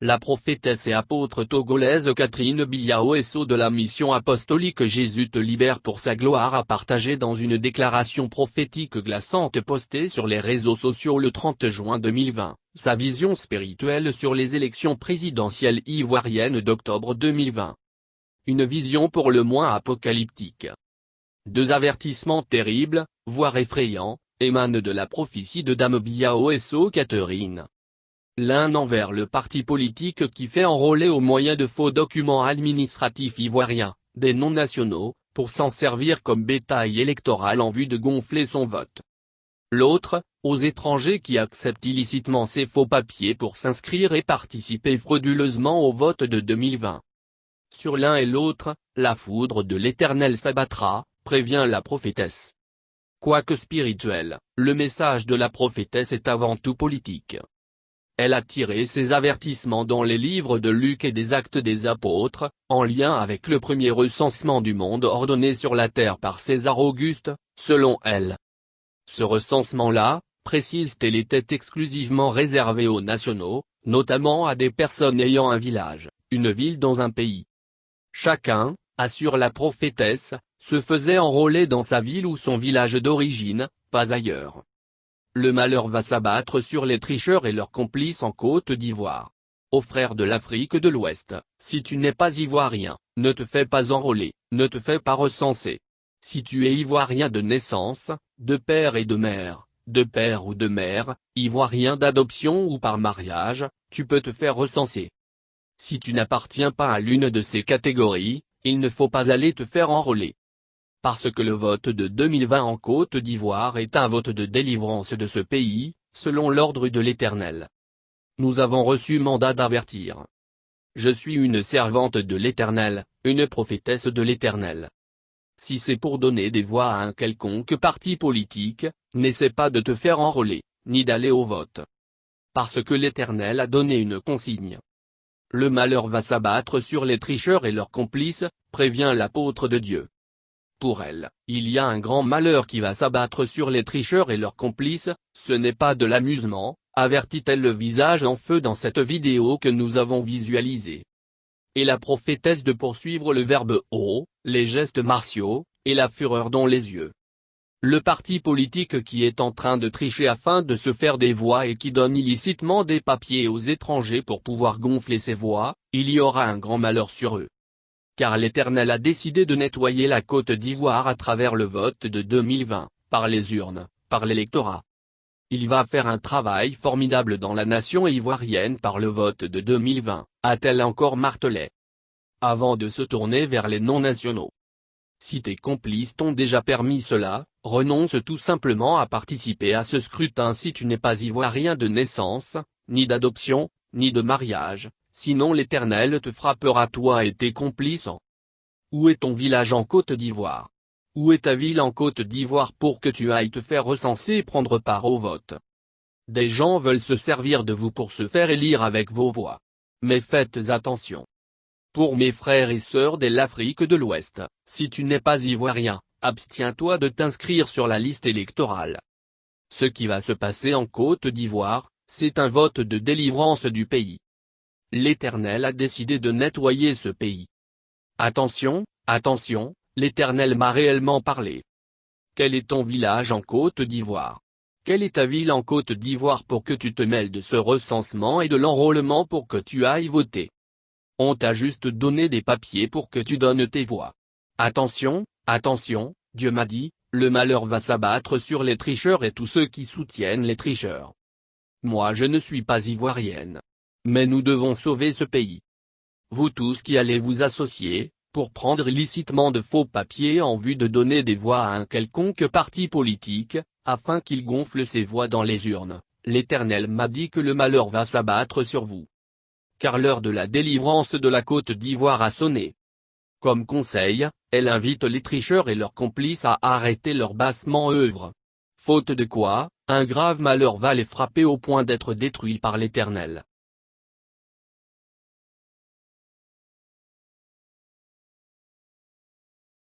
La prophétesse et apôtre togolaise Catherine Biaoesso de la mission apostolique Jésus te libère pour sa gloire a partagé dans une déclaration prophétique glaçante postée sur les réseaux sociaux le 30 juin 2020, sa vision spirituelle sur les élections présidentielles ivoiriennes d'octobre 2020. Une vision pour le moins apocalyptique. Deux avertissements terribles, voire effrayants, émanent de la prophétie de Dame Biaoesso Catherine. L'un envers le parti politique qui fait enrôler au moyen de faux documents administratifs ivoiriens, des non-nationaux, pour s'en servir comme bétail électoral en vue de gonfler son vote. L'autre, aux étrangers qui acceptent illicitement ces faux papiers pour s'inscrire et participer frauduleusement au vote de 2020. Sur l'un et l'autre, la foudre de l'Éternel s'abattra, prévient la prophétesse. Quoique spirituel, le message de la prophétesse est avant tout politique. Elle a tiré ses avertissements dans les livres de Luc et des Actes des Apôtres, en lien avec le premier recensement du monde ordonné sur la terre par César Auguste, selon elle. Ce recensement-là, précise-t-elle, était exclusivement réservé aux nationaux, notamment à des personnes ayant un village, une ville dans un pays. Chacun, assure la prophétesse, se faisait enrôler dans sa ville ou son village d'origine, pas ailleurs. Le malheur va s'abattre sur les tricheurs et leurs complices en Côte d'Ivoire. Aux frères de l'Afrique de l'Ouest, si tu n'es pas ivoirien, ne te fais pas enrôler, ne te fais pas recenser. Si tu es ivoirien de naissance, de père et de mère, de père ou de mère, ivoirien d'adoption ou par mariage, tu peux te faire recenser. Si tu n'appartiens pas à l'une de ces catégories, il ne faut pas aller te faire enrôler. Parce que le vote de 2020 en Côte d'Ivoire est un vote de délivrance de ce pays, selon l'ordre de l'Éternel. Nous avons reçu mandat d'avertir. Je suis une servante de l'Éternel, une prophétesse de l'Éternel. Si c'est pour donner des voix à un quelconque parti politique, n'essaie pas de te faire enrôler, ni d'aller au vote. Parce que l'Éternel a donné une consigne. Le malheur va s'abattre sur les tricheurs et leurs complices, prévient l'apôtre de Dieu. Pour elle, il y a un grand malheur qui va s'abattre sur les tricheurs et leurs complices, ce n'est pas de l'amusement, avertit-elle le visage en feu dans cette vidéo que nous avons visualisée. Et la prophétesse de poursuivre le verbe haut, les gestes martiaux, et la fureur dans les yeux. Le parti politique qui est en train de tricher afin de se faire des voix et qui donne illicitement des papiers aux étrangers pour pouvoir gonfler ses voix, il y aura un grand malheur sur eux. Car l'Éternel a décidé de nettoyer la Côte d'Ivoire à travers le vote de 2020, par les urnes, par l'électorat. Il va faire un travail formidable dans la nation ivoirienne par le vote de 2020, a-t-elle encore martelé. Avant de se tourner vers les non-nationaux. Si tes complices t'ont déjà permis cela, renonce tout simplement à participer à ce scrutin si tu n'es pas ivoirien de naissance, ni d'adoption, ni de mariage, sinon l'Éternel te frappera toi et tes complices. Où est ton village en Côte d'Ivoire? Où est ta ville en Côte d'Ivoire pour que tu ailles te faire recenser et prendre part au vote? Des gens veulent se servir de vous pour se faire élire avec vos voix. Mais faites attention. Pour mes frères et sœurs de l'Afrique de l'Ouest, si tu n'es pas ivoirien, abstiens-toi de t'inscrire sur la liste électorale. Ce qui va se passer en Côte d'Ivoire, c'est un vote de délivrance du pays. L'Éternel a décidé de nettoyer ce pays. Attention, attention, l'Éternel m'a réellement parlé. Quel est ton village en Côte d'Ivoire? Quelle est ta ville en Côte d'Ivoire pour que tu te mêles de ce recensement et de l'enrôlement pour que tu ailles voter? On t'a juste donné des papiers pour que tu donnes tes voix. Attention, attention, Dieu m'a dit, le malheur va s'abattre sur les tricheurs et tous ceux qui soutiennent les tricheurs. Moi je ne suis pas ivoirienne. Mais nous devons sauver ce pays. Vous tous qui allez vous associer, pour prendre illicitement de faux papiers en vue de donner des voix à un quelconque parti politique, afin qu'il gonfle ses voix dans les urnes, l'Éternel m'a dit que le malheur va s'abattre sur vous. Car l'heure de la délivrance de la Côte d'Ivoire a sonné. Comme conseil, elle invite les tricheurs et leurs complices à arrêter leur bassement œuvre. Faute de quoi, un grave malheur va les frapper au point d'être détruits par l'Éternel.